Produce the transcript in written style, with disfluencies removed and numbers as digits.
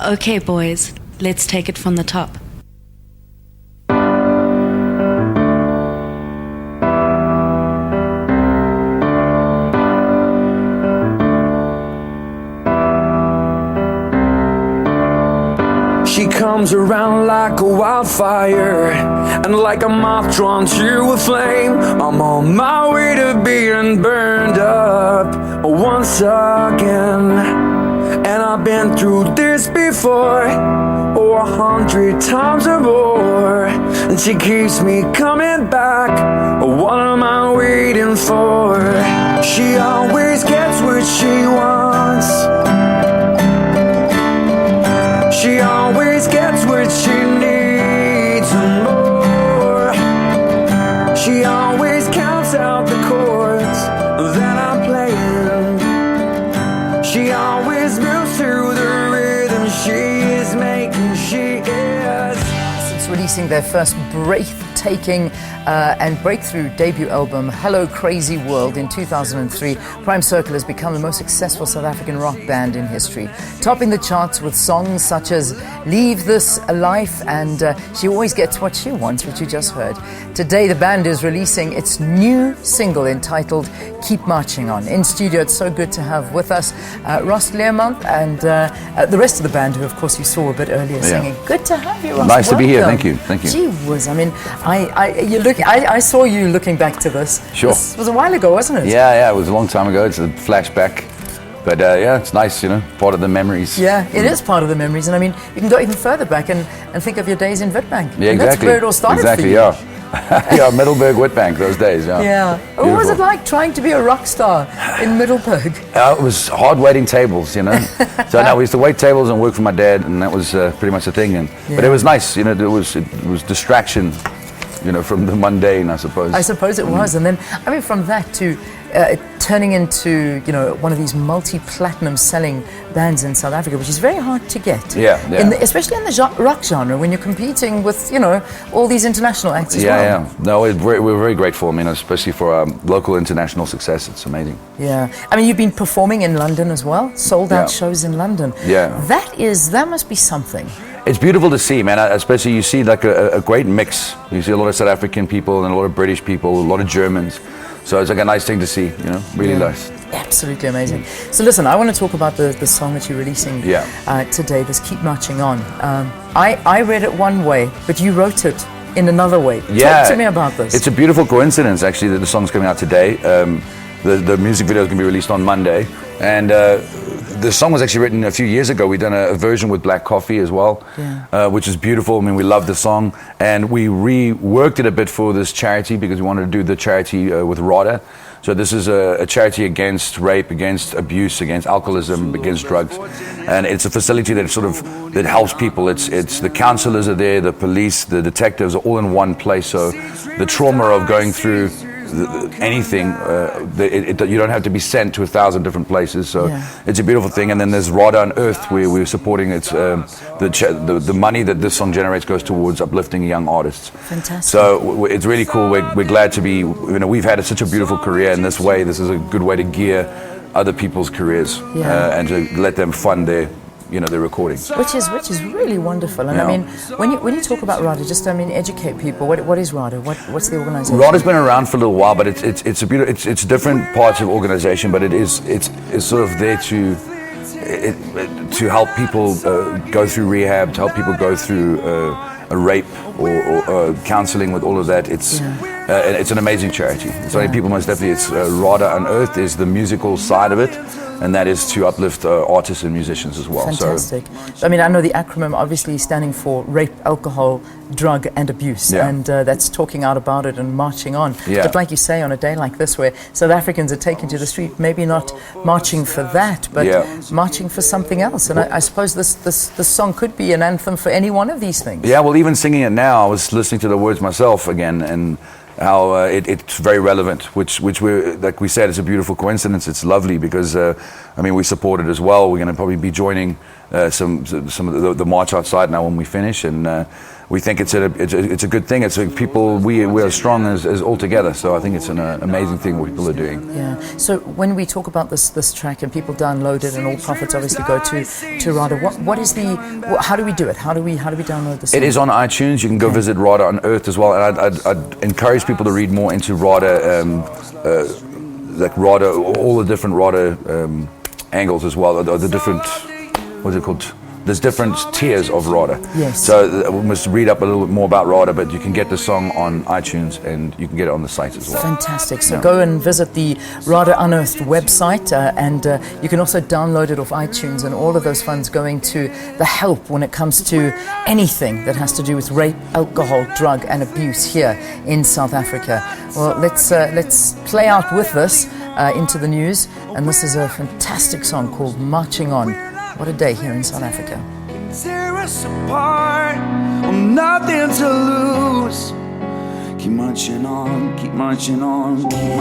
Okay, boys, let's take it from the top. She comes around like a wildfire, and like a moth drawn to a flame, I'm on my way to being burned up once again. And I've been through this before, 100 times or more, and she keeps me coming back. What am I waiting for? She always gets what she wants. She always gets what she needs and more. She always counts out the chords that I'm playing. She always moves to the rhythm she is making. She is. Since releasing their first breathtaking and breakthrough debut album, Hello Crazy World, in 2003, Prime Circle has become the most successful South African rock band in history, topping the charts with songs such as Leave This Life and She Always Gets What She Wants, which you just heard. Today, the band is releasing its new single entitled Keep Marching On. In studio, it's so good to have with us Ross Learmonth and the rest of the band, who, of course, you saw a bit earlier singing. Good to have you, Ross. Nice to be here. Thank you. Thank you. Gee whiz, I mean, I saw you looking back to this. Sure. This was a while ago, wasn't it? Yeah, it was a long time ago. It's a flashback. But yeah, it's nice, part of the memories. Yeah, it is part of the memories. And I mean, you can go even further back and think of your days in Witbank. Yeah, exactly. And that's where it all started for you. Yeah. Yeah, Middelburg, Witbank, those days, yeah. Yeah. Beautiful. What was it like trying to be a rock star in Middelburg? It was hard waiting tables, So no, we used to wait tables and work for my dad, and that was pretty much the thing. But it was nice, it was distraction, from the mundane, I suppose. I suppose it was. And then, I mean, from that to turning into, one of these multi-platinum selling bands in South Africa, which is very hard to get. Yeah. Especially in the rock genre, when you're competing with, all these international acts as well. Yeah. No, we're very grateful. I mean, especially for our local international success. It's amazing. Yeah. I mean, you've been performing in London as well, sold out shows in London. Yeah. That must be something. It's beautiful to see, man. Especially you see like a great mix. You see a lot of South African people and a lot of British people, a lot of Germans. So it's like a nice thing to see, really nice. Absolutely amazing. So listen, I want to talk about the song that you're releasing today, this Keep Marching On. I read it one way, but you wrote it in another way. Yeah. Talk to me about this. It's a beautiful coincidence, actually, that the song's coming out today. The music video is going to be released on Monday. And the song was actually written a few years ago. We've done a version with Black Coffee as well, which is beautiful. I mean, we love the song. And we reworked it a bit for this charity because we wanted to do the charity with RADA. So this is a charity against rape, against abuse, against alcoholism, against drugs. And it's a facility that helps people. It's the counselors are there, the police, the detectives are all in one place. So the trauma of going through anything, you don't have to be sent to 1,000 different places, so it's a beautiful thing. And then there's RADA on Earth, where we're supporting it. The money that this song generates goes towards uplifting young artists. Fantastic. So it's really cool. We're glad to be, we've had such a beautiful career in this way. This is a good way to gear other people's careers and to let them fund their recordings. Which is really wonderful. And I mean, when you talk about RADA, just educate people. What is RADA? What's the organization? RADA's been around for a little while, but it's a beautiful. It's different parts of organization, but it's sort of there to help people go through rehab, to help people go through a rape or counseling with all of that. It's an amazing charity. So people most definitely. It's RADA on Earth is the musical side of it. And that is to uplift artists and musicians as well. Fantastic. So, I mean, I know the acronym obviously standing for rape, alcohol, drug and abuse. And that's talking out about it and marching on. But like you say, on a day like this where South Africans are taken to the street, maybe not marching for that, but marching for something else. And I suppose this song could be an anthem for any one of these things. Yeah, well, even singing it now, I was listening to the words myself again, and how it's very relevant, which we're, like we said, it's a beautiful coincidence. It's lovely because we support it as well. We're going to probably be joining some of the march outside now when we finish, and we think it's a good thing. It's people, we are strong as all together. So I think it's an amazing thing what people are doing. Yeah. So when we talk about this track and people download it and all profits obviously go to RADA, how do we do it? How do we download this? It is on iTunes. You can go visit RADA on Earth as well. And I'd encourage people to read more into RADA, like RADA, all the different RADA angles as well. The different, what's it called? There's different tiers of RADA. Yes. So we must read up a little bit more about RADA, but you can get the song on iTunes and you can get it on the site as well. Fantastic. So go and visit the RADA Unearthed website and you can also download it off iTunes, and all of those funds going to the help when it comes to anything that has to do with rape, alcohol, drug and abuse here in South Africa. Well, let's play out with this into the news, and this is a fantastic song called Marching On. What a day here in South Africa. Tear us apart, nothing to lose. Keep marching on, keep marching on, keep marching on.